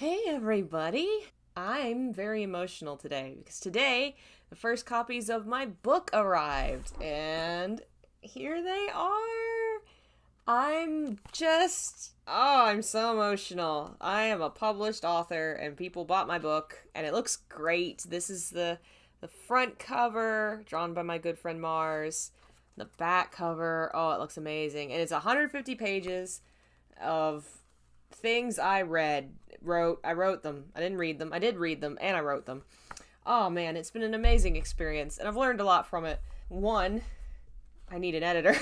Hey everybody! I'm very emotional today because today the first copies of my book arrived and here they are. I'm so emotional. I am a published author and people bought my book and it looks great. This is the front cover drawn by my good friend Mars. The back cover, oh, it looks amazing. And it's 150 pages of things I wrote them. I didn't read them. I did read them and I wrote them. Oh man, it's been an amazing experience and I've learned a lot from it. One, I need an editor.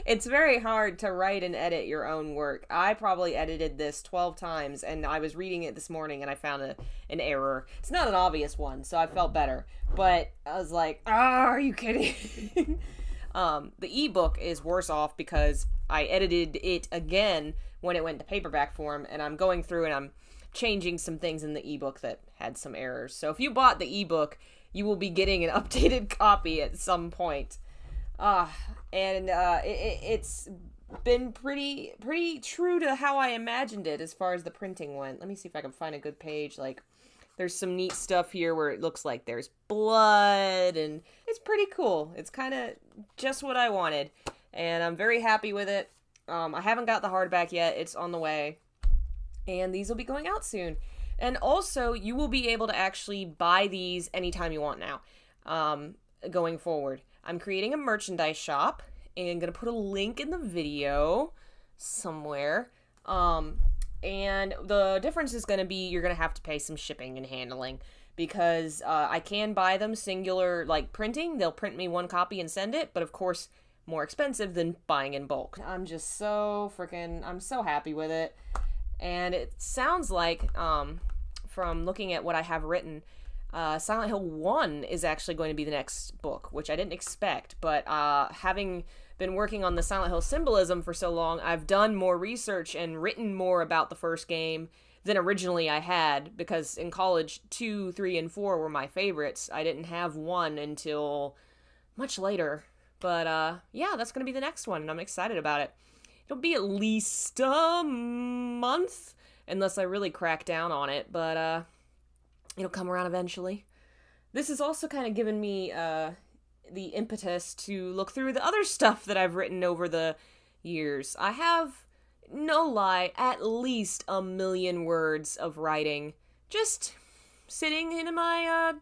It's very hard to write and edit your own work. I probably edited this 12 times and I was reading it this morning and I found an error. It's not an obvious one, so I felt better. But I was like, are you kidding? The ebook is worse off because I edited it again when it went to paperback form, and I'm going through and I'm changing some things in the ebook that had some errors. So if you bought the ebook, you will be getting an updated copy at some point. It's been pretty true to how I imagined it as far as the printing went. Let me see if I can find a good page. Like, there's some neat stuff here where it looks like there's blood, and it's pretty cool. It's kind of just what I wanted, and I'm very happy with it. I haven't got the hardback yet. It's on the way, and these will be going out soon. And also, you will be able to actually buy these anytime you want now, going forward. I'm creating a merchandise shop, and going to put a link in the video somewhere. And the difference is going to be you're going to have to pay some shipping and handling because I can buy them singular, like printing. They'll print me one copy and send it, but of course, more expensive than buying in bulk. I'm so happy with it. And it sounds like, from looking at what I have written, Silent Hill 1 is actually going to be the next book, which I didn't expect, but having been working on the Silent Hill symbolism for so long, I've done more research and written more about the first game than originally I had, because in college, 2, 3, and 4 were my favorites. I didn't have 1 until much later. But, yeah, that's going to be the next one, and I'm excited about it. It'll be at least a month, unless I really crack down on it, but, it'll come around eventually. This has also kind of given me, the impetus to look through the other stuff that I've written over the years. I have, no lie, at least 1,000,000 words of writing just sitting in my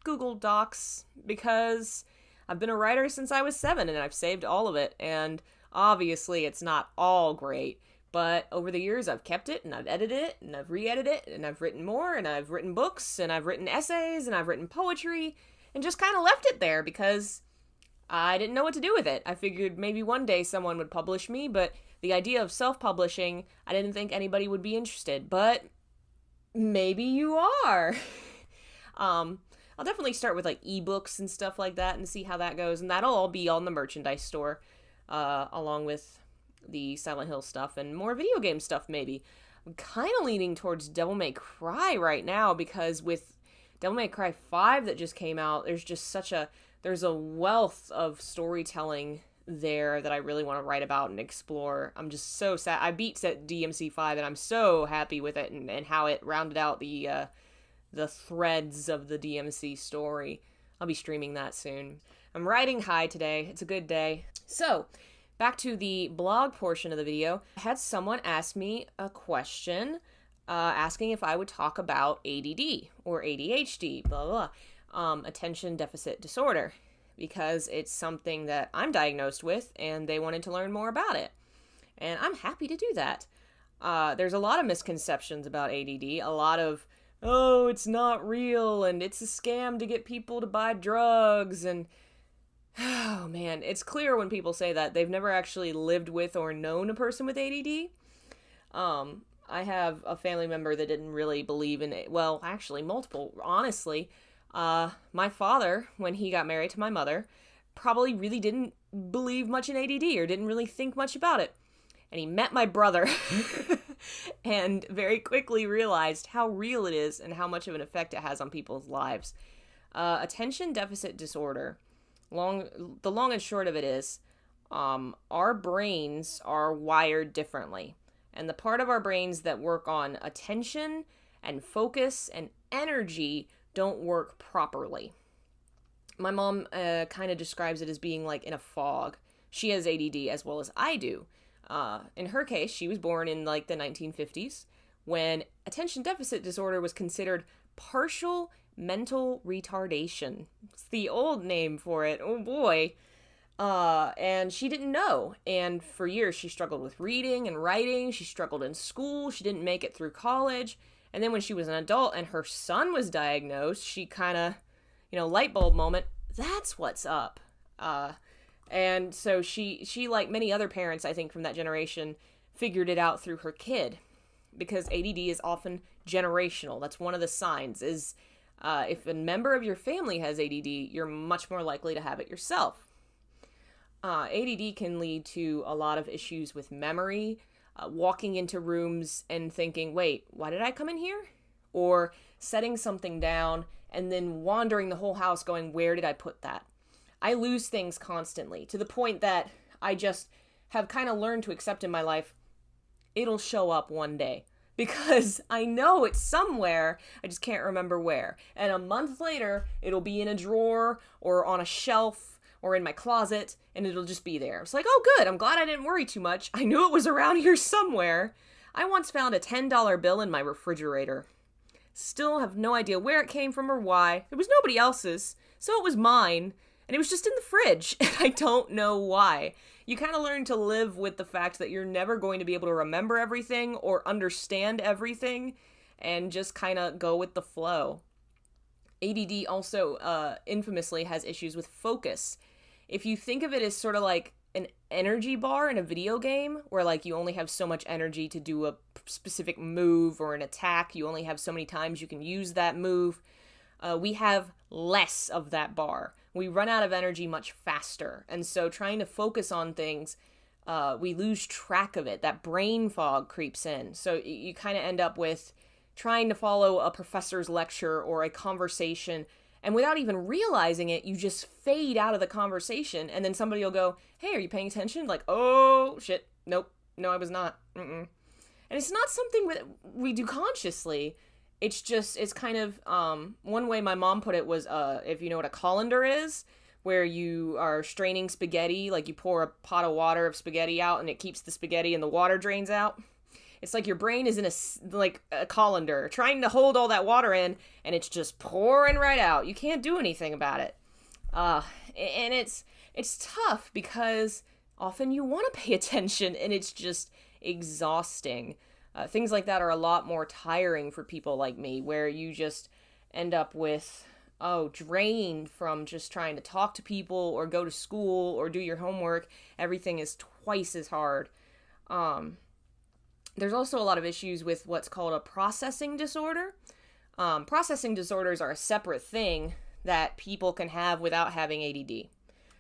Google Docs because I've been a writer since I was 7 and I've saved all of it, and obviously it's not all great, but over the years I've kept it and I've edited it and I've re-edited it and I've written more and I've written books and I've written essays and I've written poetry and just kind of left it there because I didn't know what to do with it. I figured maybe one day someone would publish me, but the idea of self-publishing, I didn't think anybody would be interested, but maybe you are. I'll definitely start with like ebooks and stuff like that and see how that goes, and that'll all be on the merchandise store, along with the Silent Hill stuff and more video game stuff maybe. I'm kind of leaning towards Devil May Cry right now because with Devil May Cry 5 that just came out, there's a wealth of storytelling there that I really want to write about and explore. I'm just so sad. I beat DMC 5 and I'm so happy with it and how it rounded out the threads of the DMC story. I'll be streaming that soon. I'm riding high today. It's a good day. So, back to the blog portion of the video. I had someone ask me a question asking if I would talk about ADD or ADHD, blah, blah, blah, attention deficit disorder, because it's something that I'm diagnosed with and they wanted to learn more about it. And I'm happy to do that. There's a lot of misconceptions about ADD, a lot of, oh, it's not real and it's a scam to get people to buy drugs, and oh man, it's clear when people say that they've never actually lived with or known a person with ADD. I have a family member that didn't really believe in it. Well, actually, multiple, honestly. My father, when he got married to my mother, probably really didn't believe much in ADD or didn't really think much about it. And he met my brother and very quickly realized how real it is and how much of an effect it has on people's lives. Attention deficit disorder, the long and short of it is, our brains are wired differently. And the part of our brains that work on attention and focus and energy don't work properly. My mom kind of describes it as being like in a fog. She has ADD as well as I do. In her case, she was born in like the 1950s when attention deficit disorder was considered partial mental retardation. It's the old name for it. Oh boy. And she didn't know. And for years, she struggled with reading and writing. She struggled in school. She didn't make it through college. And then when she was an adult and her son was diagnosed, she kind of, light bulb moment, that's what's up. And so she, like many other parents, I think, from that generation, figured it out through her kid. Because ADD is often generational. That's one of the signs, is if a member of your family has ADD, you're much more likely to have it yourself. ADD can lead to a lot of issues with memory, walking into rooms and thinking, wait, why did I come in here? Or setting something down and then wandering the whole house going, where did I put that? I lose things constantly, to the point that I just have kind of learned to accept in my life, it'll show up one day. Because I know it's somewhere, I just can't remember where. And a month later, it'll be in a drawer or on a shelf or in my closet, and it'll just be there. It's like, oh good, I'm glad I didn't worry too much. I knew it was around here somewhere. I once found a $10 bill in my refrigerator. Still have no idea where it came from or why. It was nobody else's, so it was mine. And it was just in the fridge, and I don't know why. You kind of learn to live with the fact that you're never going to be able to remember everything or understand everything, and just kind of go with the flow. ADD also infamously has issues with focus. If you think of it as sort of like an energy bar in a video game, where like you only have so much energy to do a specific move or an attack, you only have so many times you can use that move, we have less of that bar. We run out of energy much faster. And so trying to focus on things, we lose track of it. That brain fog creeps in. So you kind of end up with trying to follow a professor's lecture or a conversation, and without even realizing it, you just fade out of the conversation, and then somebody will go, hey, are you paying attention? Like, oh, shit, nope, no, I was not. And it's not something that we do consciously. It's just, it's kind of, one way my mom put it was, if you know what a colander is, where you are straining spaghetti, like you pour a pot of water of spaghetti out and it keeps the spaghetti and the water drains out. It's like your brain is in a colander, trying to hold all that water in, and it's just pouring right out. You can't do anything about it. And it's tough because often you want to pay attention, and it's just exhausting. Things like that are a lot more tiring for people like me, where you just end up with, drained from just trying to talk to people or go to school or do your homework. Everything is twice as hard. There's also a lot of issues with what's called a processing disorder. Processing disorders are a separate thing that people can have without having ADD.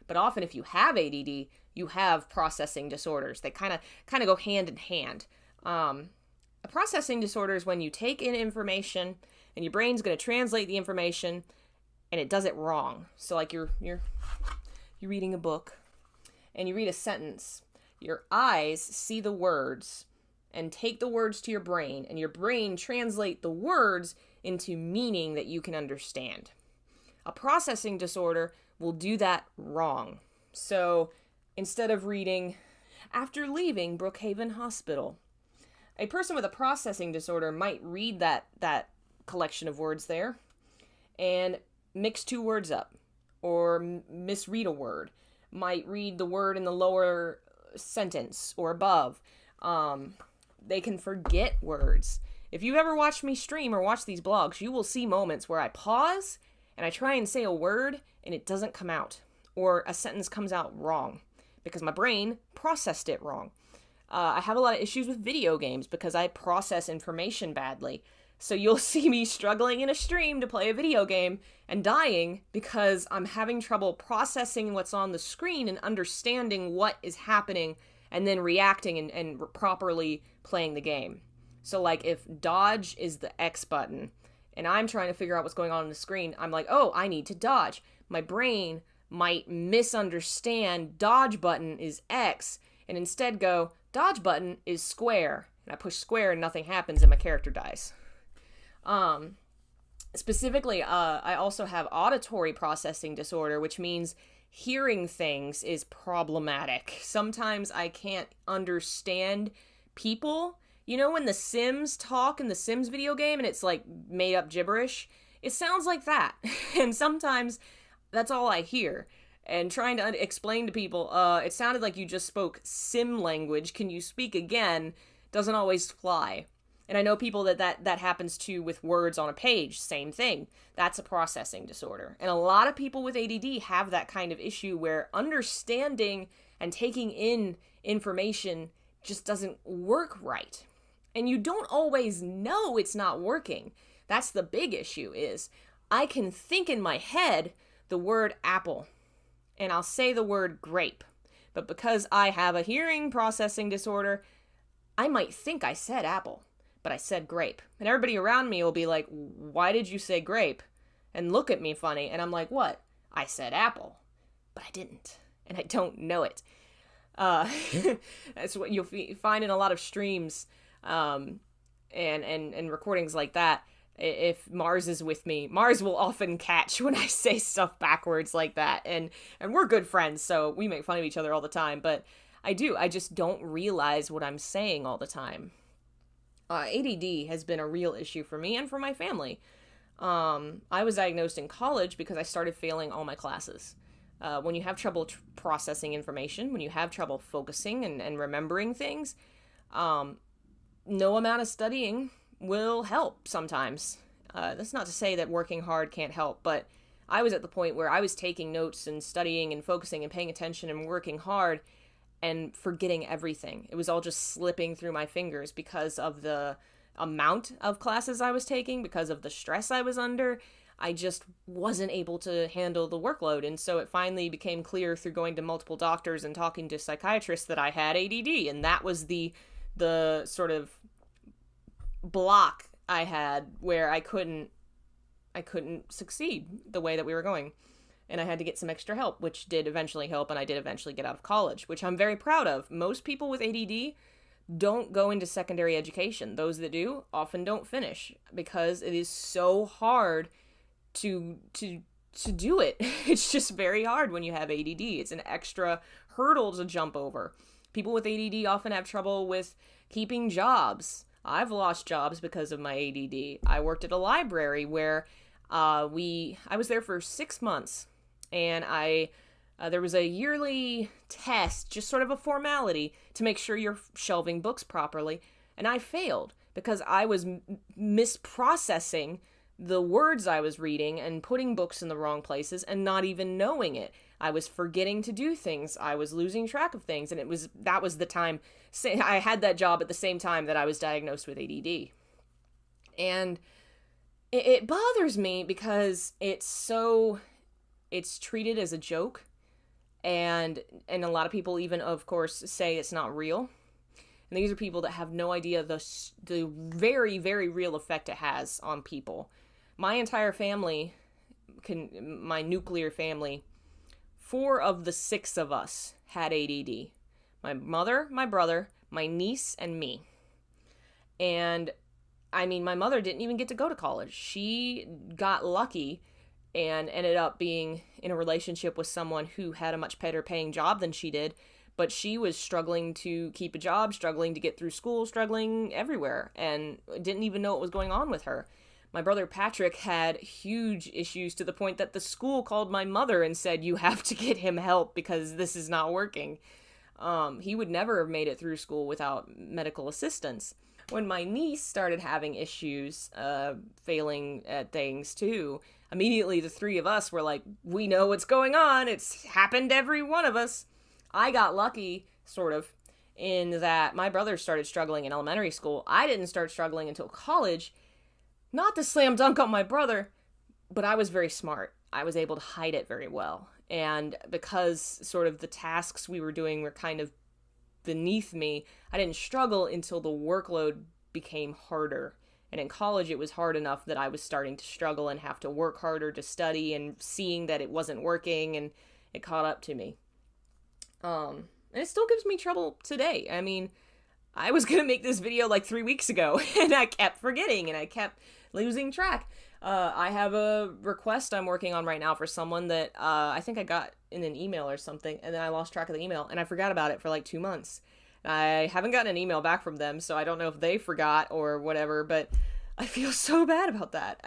But often if you have ADD, you have processing disorders. They kind of go hand in hand. A processing disorder is when you take in information and your brain's going to translate the information and it does it wrong. So like you're reading a book and you read a sentence. Your eyes see the words and take the words to your brain, and your brain translate the words into meaning that you can understand. A processing disorder will do that wrong. So instead of reading, after leaving Brookhaven Hospital, a person with a processing disorder might read that collection of words there and mix two words up or misread a word, might read the word in the lower sentence or above. They can forget words. If you've ever watched me stream or watch these blogs, you will see moments where I pause and I try and say a word and it doesn't come out, or a sentence comes out wrong because my brain processed it wrong. I have a lot of issues with video games because I process information badly. So you'll see me struggling in a stream to play a video game and dying because I'm having trouble processing what's on the screen and understanding what is happening and then reacting and properly playing the game. So like if dodge is the X button and I'm trying to figure out what's going on the screen, I'm like, oh, I need to dodge. My brain might misunderstand dodge button is X and instead go, dodge button is square. and I push square and nothing happens and my character dies. Specifically, I also have auditory processing disorder, which means hearing things is problematic. Sometimes I can't understand people. You know when the Sims talk in the Sims video game and it's like made up gibberish? It sounds like that. And sometimes that's all I hear. And trying to explain to people, it sounded like you just spoke Sim language. Can you speak again? Doesn't always fly. And I know people that happens to with words on a page. Same thing. That's a processing disorder. And a lot of people with ADD have that kind of issue where understanding and taking in information just doesn't work right. And you don't always know it's not working. That's the big issue is I can think in my head the word apple and I'll say the word grape. But because I have a hearing processing disorder, I might think I said apple, but I said grape. And everybody around me will be like, why did you say grape? And look at me funny. And I'm like, what? I said apple, but I didn't. And I don't know it. That's what you'll find in a lot of streams and recordings like that. If Mars is with me, Mars will often catch when I say stuff backwards like that. And we're good friends, so we make fun of each other all the time. But I just don't realize what I'm saying all the time. ADD has been a real issue for me and for my family. I was diagnosed in college because I started failing all my classes. When you have trouble processing information, when you have trouble focusing and remembering things, no amount of studying will help sometimes. That's not to say that working hard can't help, but I was at the point where I was taking notes and studying and focusing and paying attention and working hard and forgetting everything. It was all just slipping through my fingers because of the amount of classes I was taking, because of the stress I was under. I just wasn't able to handle the workload. And so it finally became clear through going to multiple doctors and talking to psychiatrists that I had ADD. And that was the sort of block I had where I couldn't succeed the way that we were going. And I had to get some extra help, which did eventually help, and I did eventually get out of college, which I'm very proud of. Most people with ADD don't go into secondary education. Those that do often don't finish because it is so hard to do it. It's just very hard when you have ADD. It's an extra hurdle to jump over. People with ADD often have trouble with keeping jobs. I've lost jobs because of my ADD. I worked at a library where I was there for 6 months, and there was a yearly test, just sort of a formality to make sure you're shelving books properly, and I failed because I was misprocessing the words I was reading and putting books in the wrong places and not even knowing it. I was forgetting to do things. I was losing track of things, and that was the time. I had that job at the same time that I was diagnosed with ADD. And it bothers me because it's treated as a joke, and a lot of people even, of course, say it's not real. And these are people that have no idea the very, very real effect it has on people. My entire family, my nuclear family, 4 of the 6 of us had ADD. My mother, my brother, my niece, and me. And I mean, my mother didn't even get to go to college. She got lucky and ended up being in a relationship with someone who had a much better paying job than she did. But she was struggling to keep a job, struggling to get through school, struggling everywhere, and didn't even know what was going on with her. My brother Patrick had huge issues to the point that the school called my mother and said, you have to get him help because this is not working. He would never have made it through school without medical assistance. When my niece started having issues, failing at things too, immediately the 3 of us were like, we know what's going on. It's happened to every one of us. I got lucky, sort of, in that my brother started struggling in elementary school. I didn't start struggling until college. Not to slam dunk on my brother, but I was very smart. I was able to hide it very well. And because sort of the tasks we were doing were kind of beneath me, I didn't struggle until the workload became harder. And in college, it was hard enough that I was starting to struggle and have to work harder to study, and seeing that it wasn't working, and it caught up to me. And it still gives me trouble today. I mean, I was gonna make this video like 3 weeks ago, and I kept forgetting, and I kept losing track. I have a request I'm working on right now for someone that I think I got in an email or something, and then I lost track of the email, and I forgot about it for like 2 months. I haven't gotten an email back from them, so I don't know if they forgot or whatever, but I feel so bad about that.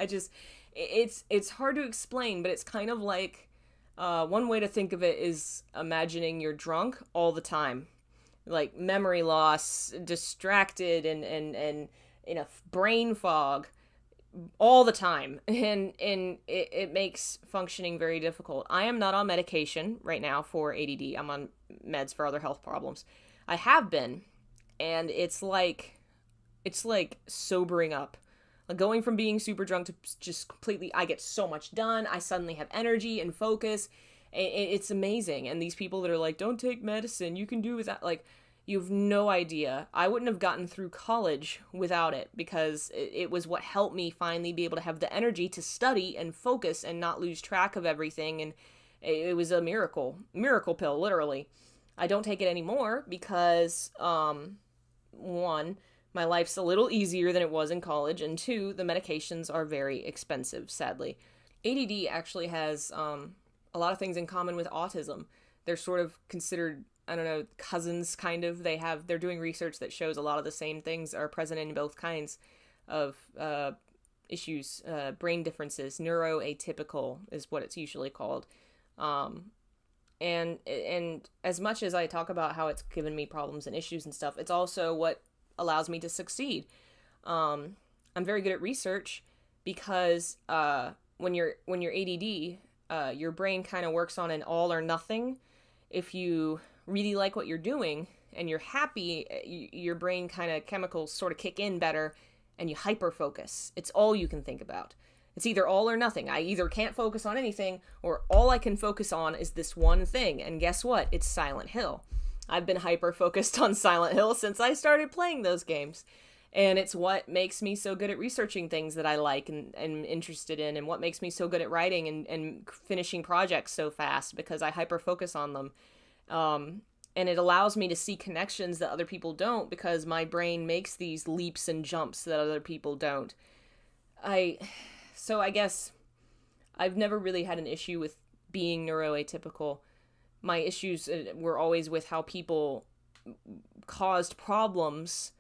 It's hard to explain, but it's kind of like, one way to think of it is imagining you're drunk all the time. Like memory loss, distracted, and in a brain fog all the time, and it makes functioning very difficult. I am not on medication right now for ADD. I'm on meds for other health problems. I have been, and it's like sobering up. Like going from being super drunk to just completely, I get so much done. I suddenly have energy and focus. It's amazing. And these people that are like, don't take medicine, you can do without, like, you have no idea. I wouldn't have gotten through college without it, because it was what helped me finally be able to have the energy to study and focus and not lose track of everything. And it was a miracle pill, literally. I don't take it anymore because, one, my life's a little easier than it was in college, and two, the medications are very expensive, sadly. ADD actually has a lot of things in common with autism. They're sort of considered, I don't know, cousins, kind of. They're doing research that shows a lot of the same things are present in both kinds of issues, brain differences. Neuroatypical is what it's usually called. And as much as I talk about how it's given me problems and issues and stuff, it's also what allows me to succeed. I'm very good at research because when you're ADD, your brain kind of works on an all or nothing. If you really like what you're doing and you're happy, your brain kind of chemicals sort of kick in better, and you hyper focus. It's all you can think about. It's either all or nothing. I either can't focus on anything, or all I can focus on is this one thing. And guess what? It's Silent Hill. I've been hyper focused on Silent Hill since I started playing those games. And it's what makes me so good at researching things that I like and interested in, and what makes me so good at writing and finishing projects so fast, because I hyper focus on them. And it allows me to see connections that other people don't, because my brain makes these leaps and jumps that other people don't. So I guess I've never really had an issue with being neuroatypical. My issues were always with how people caused problems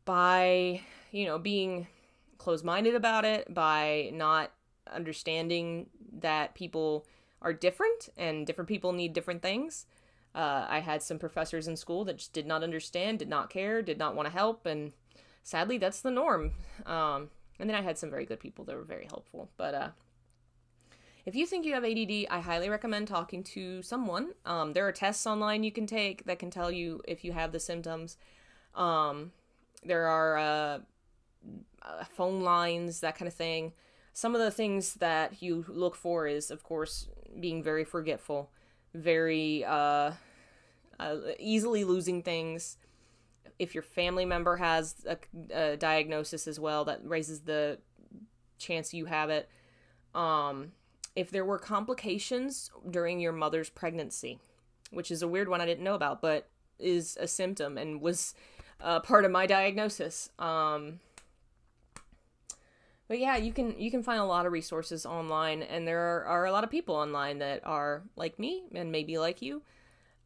by, being closed-minded about it, by not understanding that people are different and different people need different things. I had some professors in school that just did not understand, did not care, did not want to help, and sadly that's the norm. And then I had some very good people that were very helpful. But if you think you have ADD, I highly recommend talking to someone. There are tests online you can take that can tell you if you have the symptoms. There are phone lines, that kind of thing. Some of the things that you look for is, of course, being very forgetful, very easily losing things. If your family member has a diagnosis as well, that raises the chance you have it. If there were complications during your mother's pregnancy, which is a weird one I didn't know about, but is a symptom and was part of my diagnosis. But yeah, you can find a lot of resources online, and there are a lot of people online that are like me and maybe like you.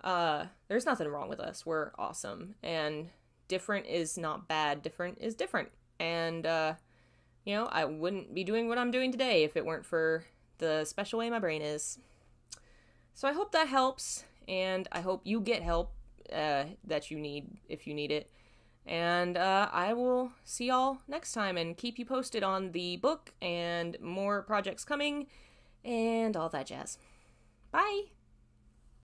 There's nothing wrong with us. We're awesome, and different is not bad. Different is different. And, I wouldn't be doing what I'm doing today if it weren't for the special way my brain is. So I hope that helps, and I hope you get help that you need if you need it. And I will see y'all next time and keep you posted on the book and more projects coming and all that jazz. Bye!